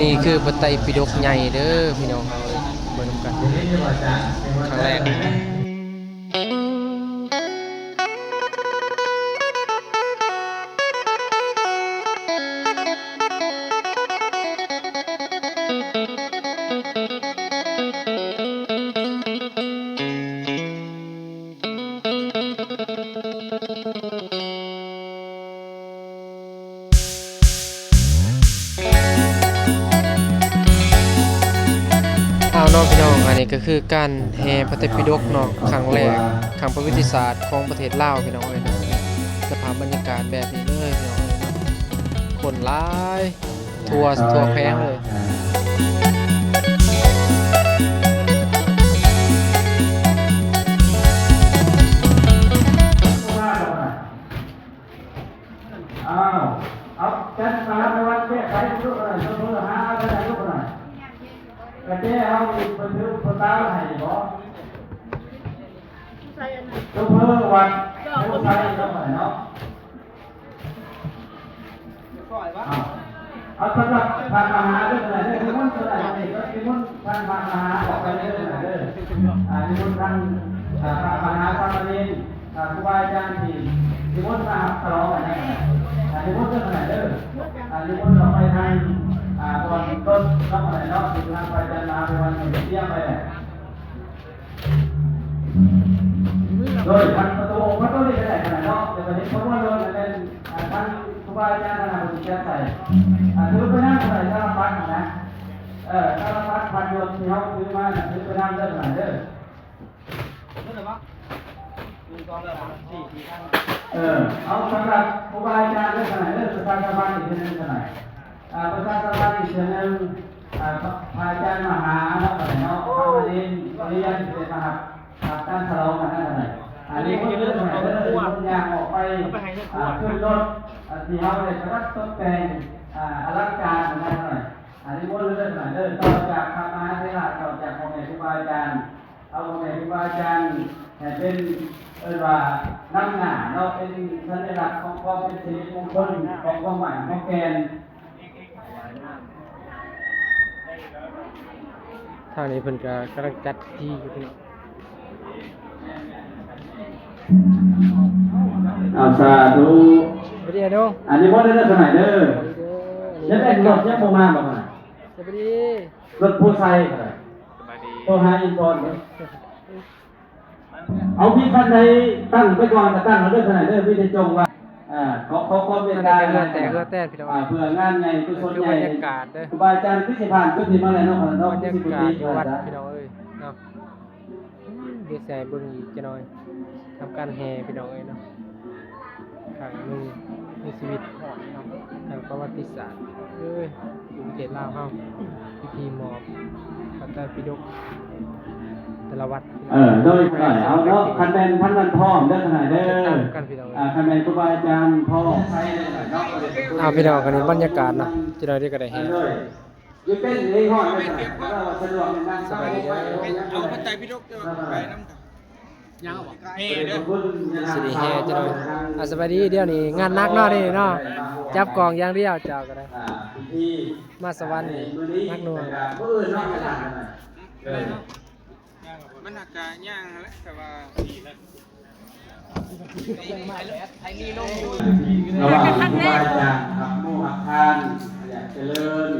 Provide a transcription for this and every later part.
นี่คือบันไดปิฎกใหญ่เด้อพี่น้องเอาเลยเบิ่งนำกันครั้งแรกเอาเนาะพี่น้องอันนี้ก็คือการแห่พระไตรปิฎกเนาะครั้งแรกครั้งประวัติศาสตร์ของประเทศลาวพี่น้องเอ้ยเนาะสภาพบรรยากาศแบบนี้เลยพี่น้องเอ้ยเนาะคนหลายทั่วแพงเลยเอาจัดการในวันแก้ไขทุกอะไรทุกหาอะไรทุกอะไรแต่แก้เอาบันทึกประตาให้บ่ทุกเมื่อวันทุกใช้ก็ไหนเนาะเอาสำหรับทานอาหารด้วยอะไรด้วยมุ่งอะไรนี่ก็มุ่งทานอาหารออกไปเรื่อยๆเลยมุ่งทานอาหารสามเณรครูบาอาจารย์ที่มุ่งมาตลอดอะไรที่มุ่งเรื่องอะไรเด้อที่มุ่งเราไปทางตอนต้นน้ำอะไรเนาะที่ทางไปจันทร์มาเป็นวันเที่ยงไปเลยโดยทางประตูพระต้นนี่ได้ขนาดเนาะแต่วันนี้เพราะว่าเราเป็นทางครูบาอาจารย์นะผมจะใส่ถือไปนั่งอะไรถ้าเราพักนะถ้าเราพักพันโยนที่เขาถือมาถือไปนั่งได้ขนาดเด้อเอาสำหรับครูบาอาจารย์ได้ขนาดเด้อประชาชนบ้านอีกทีนึงขนาดประชาชนบ้านอีกทีนึงอาจารย์มหาเนาะอะไรเนาะพระมณีปริยัติเป็นมหาการฉลองกันนั่นอะไรอันนี้ก็เรื่องของเรื่องยางออกไปขึ้นรถที่เขาเลยประดับตกแต่งอลังการนั่นหน่อยอันนี้ว่าเรื่องหน่อยเรื่องต่อจากพระมหาเถระต่อจากพ่อแม่ครูบาอาจารย์เอาพ่อแม่ครูบาอาจารย์เป็นว่าน้ำหนาเราเป็นสัญลักษณ์ของความเป็นสิริมงคลของความหมายของแกนทางนี้เพิ่นก็กำลังจัดที่อยู่พี่น้องสาธุ สวัสดีน้องอันนี้พ่อได้สมัยเด้อยังเป็นรถยังโมมาแบบไหนสวัสดีรถผู้ชายตัวหาอินทร์เอาพี่ท่านใดตั้งไปก่อนแต่ตั้งเราด้วยขนาดเด้อพี่จะจงว่าเขาเป็นการแต่พี่น้องเพื่องานใหญ่กุศลใหญ่บรรยากาศเด้อครูบาอาจารย์พิธีผ่านก็ที่มาแล้วเนาะเนาะบรรยากาศอยู่วัดพี่น้องเอ้ยเนาะเดี๋ยวใส่เบิ่งอีกจะหน่อยทำการแห่พี่น้องเอ้ยเนาะครั้งหนึ่งในชีวิตเนาะทางประวัติศาสตร์อยู่ประเทศลาวเฮาพิธีมอบพระไตรปิฎกแต่ละวัดโดยเอาเนาะคันเป็นท่านนั้นพ่อเด้อขนาดเด้อคันเป็นครูบาอาจารย์พ่อใช้เลยเนาะพี่น้องกันนี่บรรยากาศเนาะจะได้ก็ได้เห็นอยู่เป็นเองฮอดเลยสะดวกนั่งสบายเอาพระไตรปิฎกไปน้ำยังบ่เฮ้เด้อสิได้แห่จะได้สบายดีเดี๋ยวนี้งานหนักเนาะนี่เนาะจับกองอย่างเดียวเจ้าก็ได้มาสวรรค์นักหน่วยมันหักกะย่างแล้วแต่ว่าไอ้นี่ลงระหว่างครูบาอาจารย์ครับโมหะทานอยากเจริญ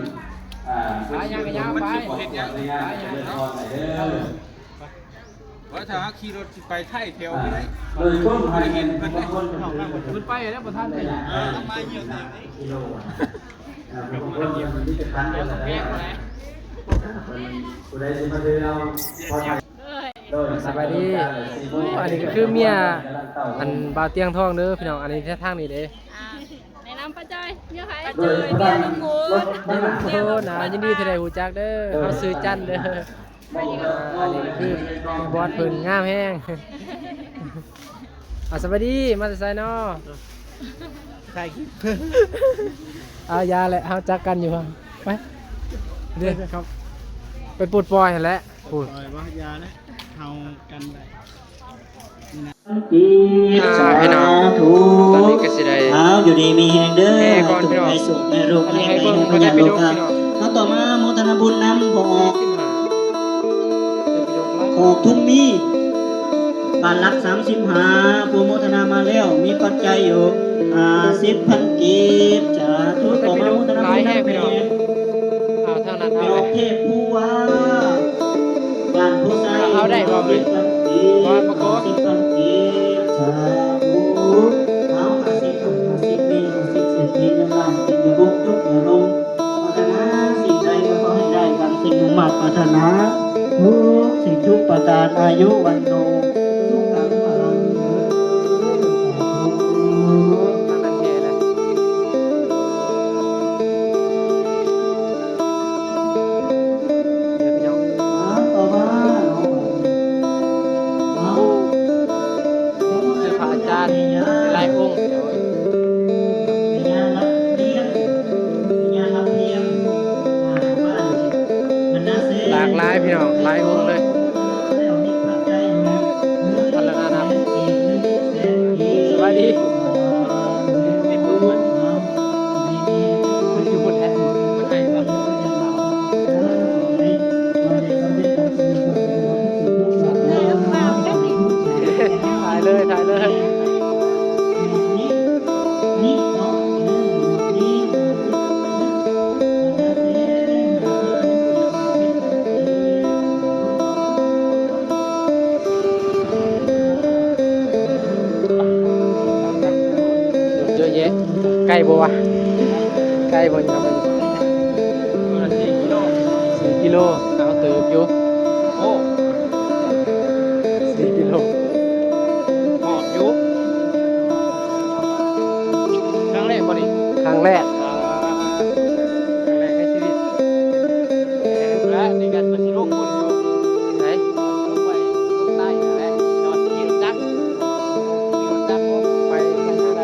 มันสิบ่เฮ็ดหยังว่าถ้าขี่รถไปไทยแถวนี้ได้เลยต้นไผ่เห็นบางคนขึ้นไปแล้วบ่ทันได้ต้องมาเยี่ยมกิโลบางคนมันที่จะคันกันแล้วผู้ใดสิมาเดินเอาพอสบายดีอันนี้ก็คือเมียอันบ่าวเตียงทองเด้อพี่น้องอันนี้แค่ทางนี้เด้ในน้ำปลาจ้อยเมียไผ่เจอเมียลุงกูโอ้นะยินดีที่ได้ฮู้จักเด้อเฮาซื้อจันเด้ออันนี้ก็คือบอสเพิ่นงามแฮงสวัสดีมาแต่ไสเนาะถ่ายคลิปยาแหละเฮาจักกันอยู่ไปเด้อครับไปปลดปล่อยหั่นแหละปลดปล่อยว่ายานะเฮากันได้ พี่น้องตอนนี้ก็สิได้ เอาอยู่ดีมีแหงเด้อ แห่ก่อนพี่น้อง ให้สุขในรูป อันนี้ ใน ให้ ใน เบิ่ง พยาน พระไตรปิ โล ฎก กา พี่น้อง เอาต่อมาโมทนาบุญนำพอ 15 ขอบทุ่งมีบ้านรัก35ผู้โมทนามาแล้วมีปัจจัยอยู่50,000กีบสาธุต่อมาโมทนาบุญนำแผ่ เอาเท่านั้น ไป เอา อ เล อย กเทพผู้ว่าบ้านผู้ใส่ เอาได้บ่เว้ยว่าบ่โก 50,000กีบสาธุเอา50มี50เศรษฐีเงินล้านกินอยู่บุกจุกอย่าลงปรารถนาสิ่งใดก็ขอให้ได้ดังสิ่งมุ่งมั่นปรารถนาทุกสิ่งทุกประการอายุวันโนสุขังพลังสาธุ ทางนั้นแห่เลยเดี๋ยวพี่น้อง ต่อมาเอา คือพระอาจารย์หลายองค์เดี๋ยว มีงานรับเลี้ยงมีงานรับเลี้ยงบ้านมันน่าเสีย หลากหลายพี่น้องหลายองค์เลย แล้วมีปัจจัยอยู่ พันละนานับ อีกหนึ่งแสนอีก สวัสดี มีบุญมันเอามี คุณอยู่บนแท้มันให้ป่ะถ่ายเลยถ่ายเลย เยอะแยะใกล้บ่วะใกล้บ่ยังบ่4 กิโลเอาเติบอยู่โอ้4 กิโลหอดอยู่ครั้งแรกบ่นี่ครั้งแรกในชีวิตและนี่กันมันสิลงบุญอยู่ไหนลงไปลงใต้นั่นแหละนอนที่รถจักรมีรถจักรไปทางไหน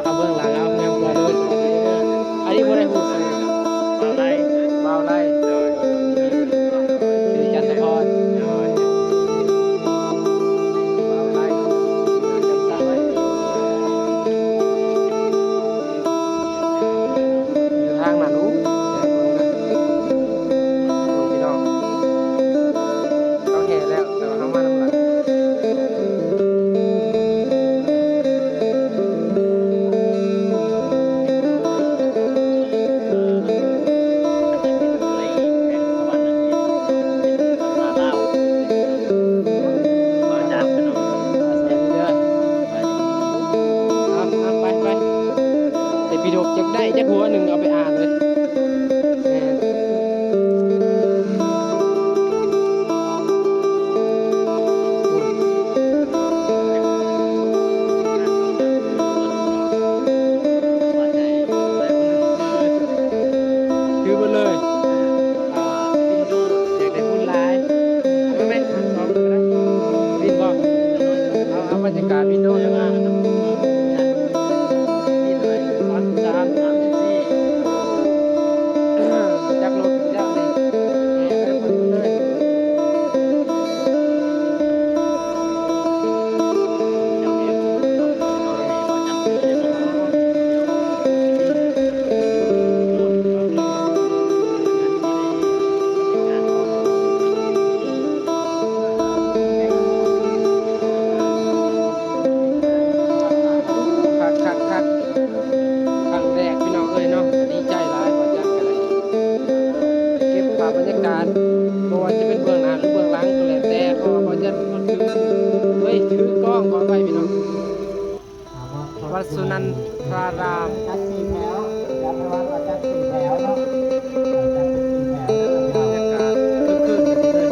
เอาเบื้องหลังเอาแนวกว่าเลยอันนี้บ่ได้พูดเลยเบาไล่ชื่อจันทพรเบาไล่จันทไว้อยู่ทางนั้นรู้พี่น้องเขาแห่แล้วแต่ว่าเขามาทำหลัง เอาไปแต่พี่ดกจักได้จักหัวหนึ่งเอาไปอ่านเลยแม่นถือไปเลยบินดูอยากได้บุญหลายเอาไหมสองก็ได้บินบอกเอาบรรยากาศบินดูเลยนะจักรถจักรนี่ไปหมดเลย คักครั้งแรกพี่น้องเอ้ยเนาะดีใจหลายว่าจักกันเลยเก็บภาพบรรยากาศบ่ว่าจะเป็นเบื้องหน้าหรือเบื้องหลังก็แล้วแต่เพราะว่าเขาจะคนถือกล้องก่อนไปพี่น้องวัดสุนันทราราม จัดสี่แถวจัดไปว่าจัดสี่แถวเนาะจัดเป็นสี่แถว บรรยากาศคึกคืนกันเลย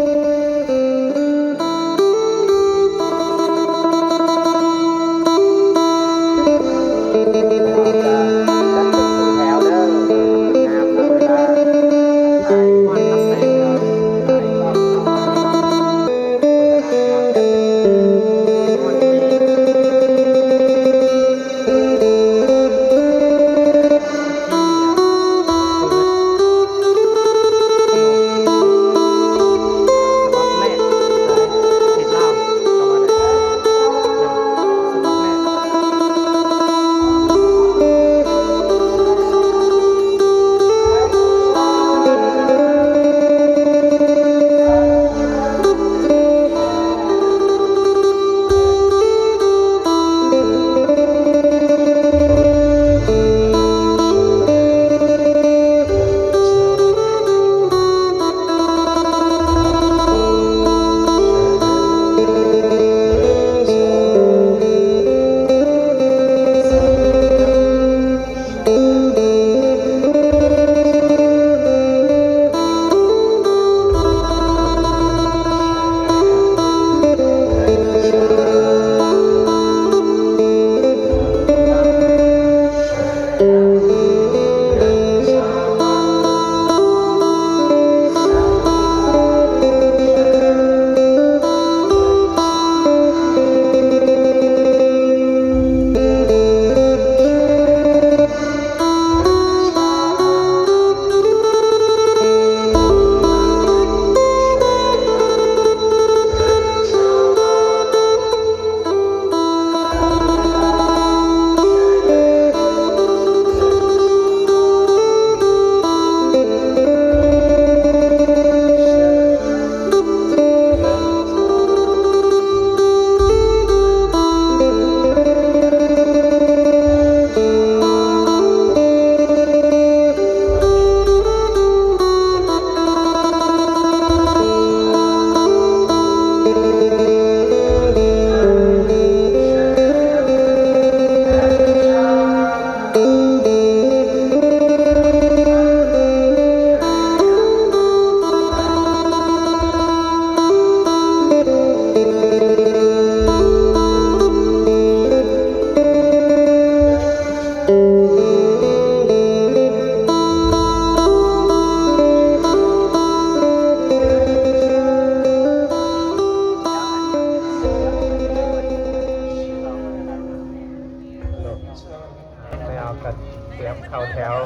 เข้าแถว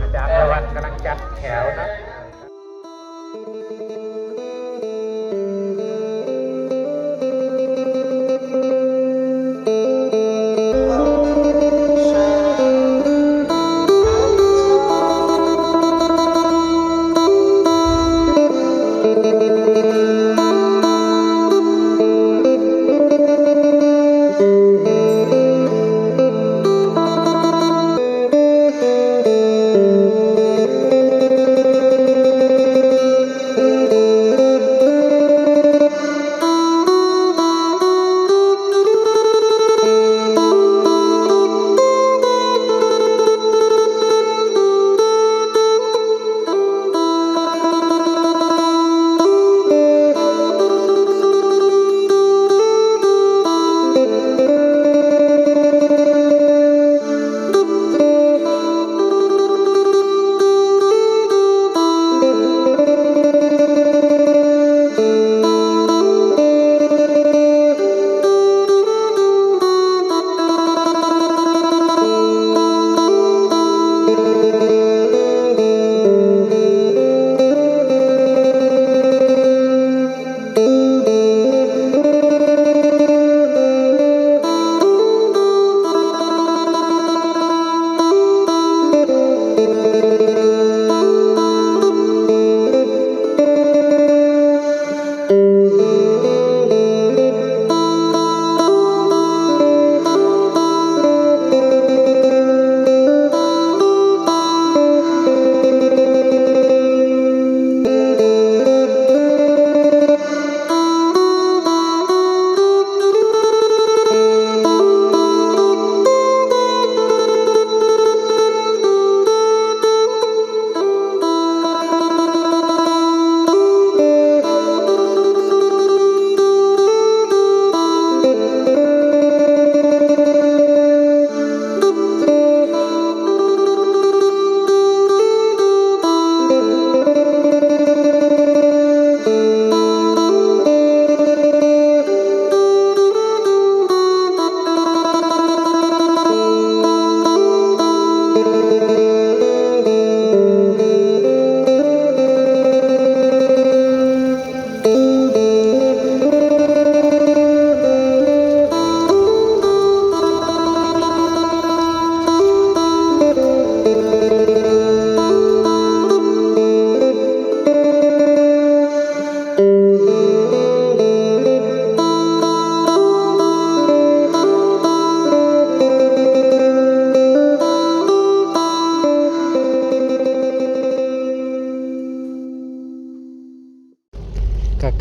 อาจารย์ประวัติกำลังจัดแถวนะ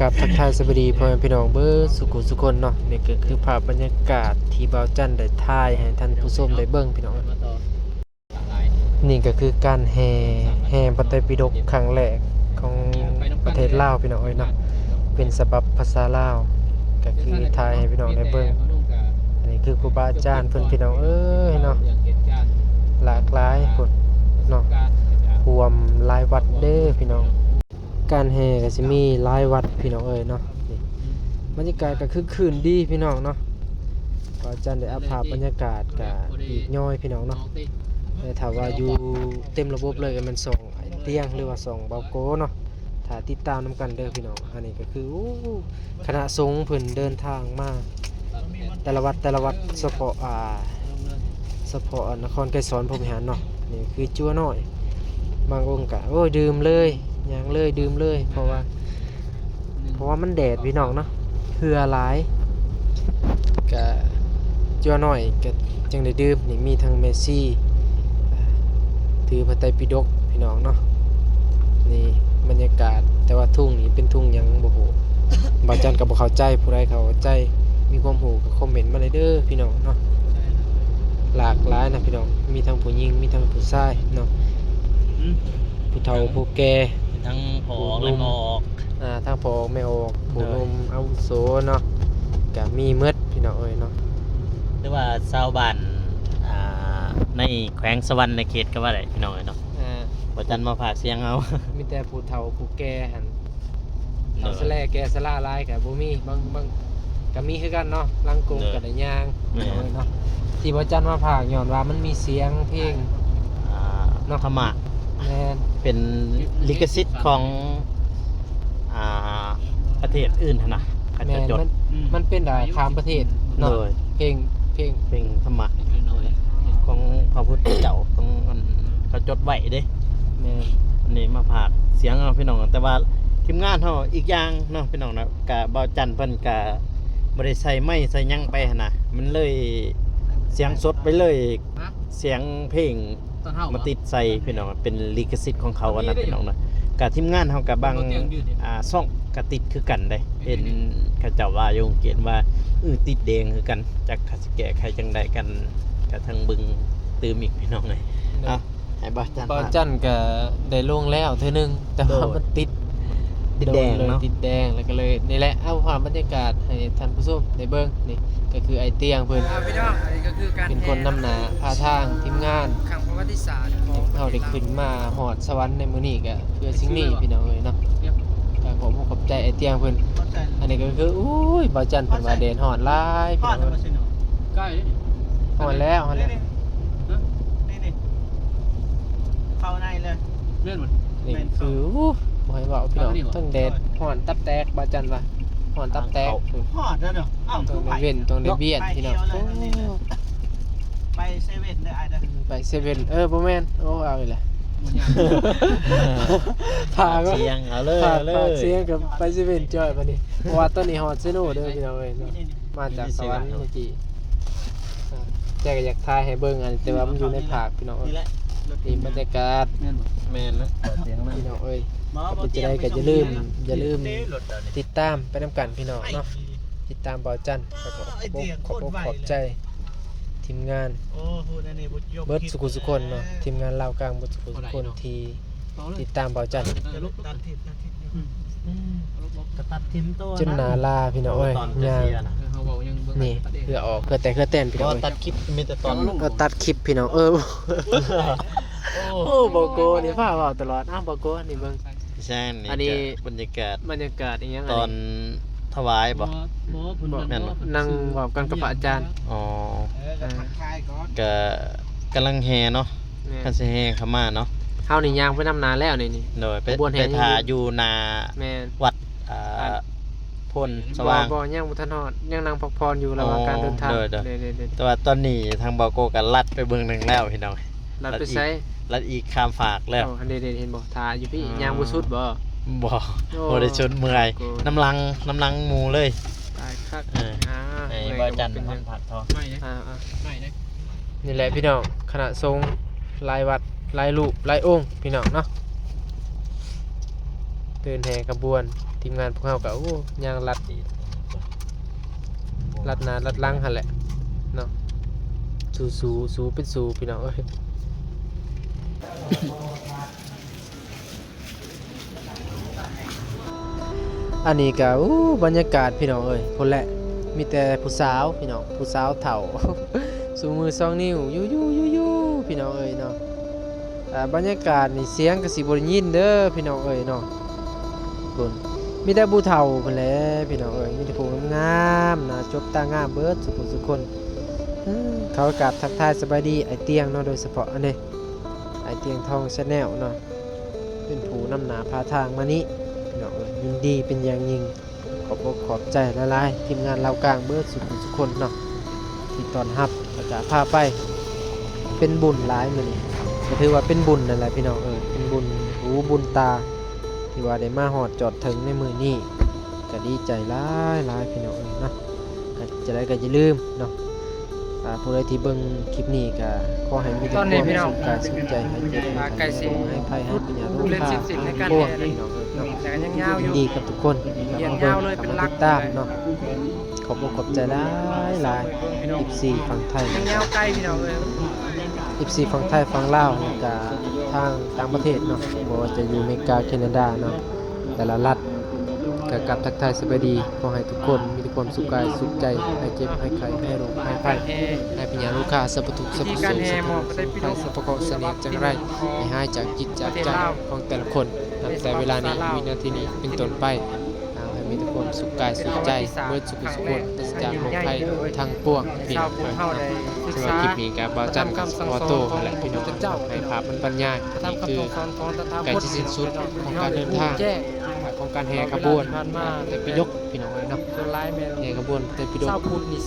กับทักทายสวัสดีพ่อแม่พี่น้องเบิร์สุขุสุคนเนาะนี่ก็คือภาพบรรยากาศที่บ่าวจันได้ถ่ายให้ท่านผู้ชมได้เบิ่งพี่น้องนี่ก็คือการแห่พระไตรปิฎกครั้งแรกของประเทศลาวพี่น้องเอ้ยเนาะเป็นฉบับภาษาลาวก็คือถ่ายให้พี่น้องได้เบิ่งอันนี้คือครูบาอาจารย์เพิ่นพี่น้องเอ้ยเนาะหลากหลายคนเนาะรวมหลายวัดเด้อพี่น้องการแห่ก็สิมีหลายวัดพี่น้องเอ้ยเนาะนี่บรรยากาศก็คือคืนดีพี่น้องเนาะก็อาจารย์ได้อัพภาพบรรยากาศก็อีกย่อยพี่น้องเนาะแต่ถ้าว่าอยู่เต็มระบบเลยก็มันส่องเตียงหรือว่าส่องเบาโกเนาะถ้าติดตามนํกันเด้อพี่น้องอันนี้ก็คือคณะสงฆ์เพิ่นเดินทางมาแต่ละวัดเฉพาะนครไกรสอนพรหมวิหารเนาะนี่คือจั่วน้อยบางองค์ก็โอ้ยดื่มเลยอย่างเลยดื่มเลยเพราะว่ามันแดดพี่น้องเนาะเหือหลายก็จั่วน้อยก็จังได้ดื่มนี่มีทั้งเมสซี่ถือพระไตรปิฎกพี่น้องเนาะนี่บรรยากาศแต่ว่าทุ่งนี่เป็นทุ่งหยังบ่ฮู้บางจันก็บ่เข้าใจผู้ใดเข้าใจมีความรู้ก็คอมเมนต์มาเลยเด้อพี่น้องเนาะหลากหลายนะพี่น้องมีทั้งผู้หญิงมีทั้งผู้ชายเนาะผู้เฒ่าผู้แก่ทั้งผอและงอกทั้งผอไม่ออกผู้หนุ่มอาวุโสเนาะก็มีหมดพี่น้องเอ้ยเนาะหรือว่าชาวบ้านในแขวงสวรรค์ในเขตก็ว่าได้พี่น้องเอ้ยเนาะบ่จันมาฝากเสียงเอามีแต่ผู้เฒ่าผู้แก่หั่นเฒ่าแสลแก่สลาหลายก็บ่มีบางก็มีคือกันเนาะลังกงก็ได้ย่างพี่น้องเอ้ยเนาะที่บ่จันมาฝากย้อนว่ามันมีเสียงเพลง เนาะ ธรรมะ แม่น เป็นลิขสิทธิ์ของอ่าประเทศอื่นหั้นนะเขา แม่ จะ น จด มันเป็นได้ข้ามประเทศเนาะ โดย เพลง เป็นธรรมะของพระพุทธเจ้าของอันเขาจดไว้เด้ แม่น อันนี้มาพากย์เสียงเอาพี่น้องแต่ว่าทีมงานเฮาอีกอย่างเนาะพี่น้องนะกะเบาจันเพิ่นกะบ่ได้ใส่ไม้ใส่หยังไปหั่นน่ะมันเลยเสียงสดไปเลยเสียงเพลงมาติดใส่พี่น้องเป็นลิขสิทธิ์ของเขาอันนั้นพี่น้องนะกะทีมงานเฮากับบางซ่องกะติดคือกันได้เห็นเขาเจ้าว่าอยู่เขียนว่าติดแดงคือกันจักเขาสิแก้ไขจังไดกันกะทางบึงตื่มอีกพี่น้องเลยเอาให้เบาจัน บ่จันก็ได้ลงแล้วเทื่อนึงแต่ว่ามันติด แดงเนาะ ติดแดงแล้วก็เลยนี่แหละเอาภาพบรรยากาศให้ท่านผู้ชมได้เบิ่งนี่ก็คือไอเตียงเพิ่น พี่น้องอันนี้ก็คือการ เป็นคนนำหน้าพาทางทีมงาน ครั้งประวัติศาสตร์ของ เฮาได้ขึ้นมาฮอดสวรรค์ในมื้อนี้ก็เพื่อสิ่งนี้พี่น้องเอ้ยเนาะก็ขอบใจไอเตียงเพิ่นอันนี้ก็คืออุ้ยบ่จันเพิ่นว่าแดนฮอดหลายพี่น้องเอ้ย ใกล้ ฮอดแล้ว นี่เข้าในเลย เลื่อนหมด นี่คืออู้บ่ให้เว้าพี่น้องทั้งแดดฮอดตับแตกบ่จันว่าฮอดตับแตก ฮอดแล้วเนาะอ้าว ต้องได้เว้นต้องได้เบียดพี่น้องโอ้ ไปเซเว่นเด้อไอ้เด้อ ไปเซเว่นบ่แม่นโอ้เอาอีกแล้วพาก็ เสียงเอาเลย พา เอาเล พาย เสียงกับไปเซเว่นจอยบัดนี้เพราะว่าตอนนี้ฮอดเซโนเด้อพี่น้องเอ้ยเนาะมาจากสวรรค์เมื่อกี้แต่ก็อยากถ่ายให้เบิ่งอันแต่ว่ามันอยู่ในภาคพี่น้องเอ้ย นี่แหละ นี่บรรยากาศ แม่นแล้วเสียงมัน พี่น้องเอ้ยเป็นจะได้ก็อย่าลืมติดตามไปนำกันพี่น้องเนาะติดตามเบาจันแล้วก็ขอบใจทีมงาน โอ้โหนั่นนี่บุญยม เบิดสุขุสุคนเนาะทีมงานลาวกลางเบิดสุขุสุคนที่ติดตามเบาจัน ตัดทิศก็ตัดทิมตัว จนหนาลาพี่น้องเอ้ย ตอนจะ ย่าง เสียนะ เขาบอกยัง นี่เพื่อออกเพื่อแต่เพื่อเต้นพี่ เพ น้อง ราะ เอ้ย ตัดคลิปมีแต่ตอน ก็ตัดคลิปพี่น้องโอ้บโกนี่พาเว้าตลอดอ้าวบโกนี่เบิ่ง ใช่ อันนี้ บรรยากาศ บรรยากาศอีหยัง ตอนถวายบ่ แม่นบ่ นั่งเว้ากันกับพระอาจารย์ อ๋อ ทักทายก่อน ก็กำลังแฮเนาะคันสิแฮเข้ามาเนาะ เฮานี่ย่างไปนำนาแล้วนี่ โดยไป ขบวนแห่ ไปทาอยู่นา แม่น วัดพลสว่าง บ่ย่างบ่ทันฮอดยังนั่งพักผ่อนอยู่ระหว่างการเดินทาง เด้อ เด้ แต่ว่าตอนนี้ทางบาโกก็ลัดไปเบิ่งหนึงแล้วพี่น้อง ๆลัดไปไส ลัดอีกข้ามฝากแล้ว เอาอันเด้ๆเห็นบ่ทาอยู่พี่ย่างบ่สุดบ่ บ่ โอ้ บ่ได้ชนเมื่อย โอ้ น้ำลังหมูเลย ตายคัก เออ ไอ้ เมื่อย บ่จัน ก็ พั เป็น นผัดทอง ไม่นะ อ่า ไม่นะ ๆนี่แหละพี่น้องคณะสงฆ์หลายวัดหลายรูปหลายองค์พี่น้องเนาะเดินแห่ขบวนทีมงานพวกเฮาก็โอ้ย่างลัดหน้าลัดหลังหั่นแหละเนาะสู้เป็นสู้พี่น้องเอ้ย อันนี้ก็บรรยากาศพี่น้องเอ้ยคนแหละมีแต่ผู้สาวพี่น้องผู้สาวเฒ่า สูมือ2นิ้วยูพี่น้องเอ้ยเนาะบรรยากาศนี่เสียงก็สิบ่ได้ยินเด้อพี่น้องเอ้ยเนาะคนมีแต่ผู้เฒ่าเพิ่นแหละพี่น้องเอ้ยมีแต่ผู้งามๆหน้าจบตางามเบิดทุกคนเขากราบทักทายสบายดีไอ้เตียงเนาะโดยเฉพาะอันนี้ไอ้เตียงทอง Channel เนาะเป็นผู้นำหน้าพาทางมานี้พี่น้องเอ้ยยินดีเป็นอย่างยิ่งขอบใจหลายๆทีมงานลาวกลางเบิดทุกคนเนาะที่ต้อนรับแล้วก็พาไปเป็นบุญหลายมื้อนี้ก็ถือว่าเป็นบุญนั่นแหละพี่น้องเป็นบุญหูบุญตาที่ว่าได้มาฮอดจอดถึงในมื้อนี้ก็ดีใจหลายพี่น้องเนาะก็จะได้ก็อย่าลืมเนาะผู้ใดที่เบิ่งคลิปนี้ก็ขอให้มีแต่ความสุขกายสุขใจให้เจ็บให้ภัยให้ปัญญาลูกค้าพวกพี่น้องเนาะ แต่ยังยาวอยู่ ดีกับทุกคนที่ เรียน เข้าย าวเลยเป็นหลั ติ ก ดตามเนาะขอบใจหลาย14ฝั่งไทย ยังยาวไกลพี่น้องเอ้ย 14ฝั่งไทยฝั่งลาวแล้วก็ทางต่างประเทศเนาะบ่ว่าจะอยู่อเมริกาแคนาดาเนาะแต่ละรัฐก็กลับทักทายสวัสดีขอให้ทุกคนมีแต่ความสุขกายสุขใจให้เจ็บให้ไข้ให้โรคให้ภัยให้ปัญญาลูกค้าสัพพทุกข์สัพพโสสัพพภัยสัพพเคราะห์เสน่ห์จังไรให้หายจากจิตจากใจของแต่ละคนนับแต่เวลานี้วินาทีนี้เป็นต้นไปให้บ มีแต่ความสุขกายสุขใจเบิดสุขสุขคนปราศจากโรคภัยทั้งปวงพี่น้องเอ้ยสำหรับคลิปนี้ก็บ่าวจันกับขอโตวนั่นแหละพี่น้องให้ภาพมันบรรยายนี่คือใกล้จะสิ้นสุดของการเดินทางของการแห่ขบวนแต่พิยกพี่น้องเอ้ยเนาะแห่ขบวนแต่พิยก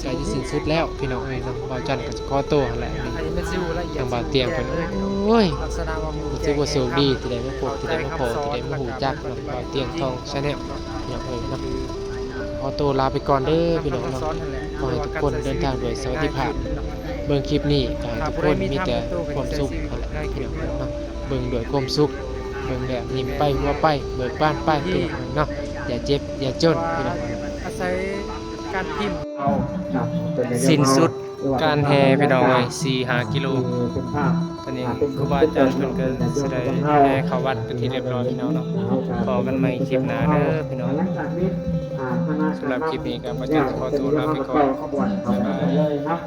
ใกล้จะสิ้นสุดแล้วพี่น้องเอ้ยเนาะบ่าวจันก็ขอโตวนั่นแหละนี่ทางบ่าวเตียงเพิ่นโอ้ยรู้สึกว่าโชคดีที่ได้มาพบที่ได้มาพบที่ได้มาฮู้จักเนาะบ่าวเตียงทอง Channel พี่น้องเอ้ยเนาะขอตัวลาไปก่อนเด้อพี่น้องเนาะขอให้ทุกคนเดินทางโดยสวัสดิภาพเบิ่งคลิปนี้ก็ให้ทุกคนมีแต่ความสุขนั่นแหละพี่น้องเนาะเบิ่งด้วยความสุขเบิ่งแบบยิ้มไปหัวไปเบิกบานไปพี่น้องเนาะอย่าเจ็บอย่าจนพี่น้องอาศัยการพิมพ์สิ้นสุดการแห่พี่น้องเอ้ย 4-5 กิโลตอนนี้ครูบาอาจารย์เพิ่นก็สิได้แห่เข้าวัดเป็นที่เรียบร้อยพี่น้องเนาะพบกันใหม่คลิปหน้าเด้อพี่น้องสำหรับคลิปนี้ก็บ่จันขอตัวลาไปก่อนบ๊ายบาย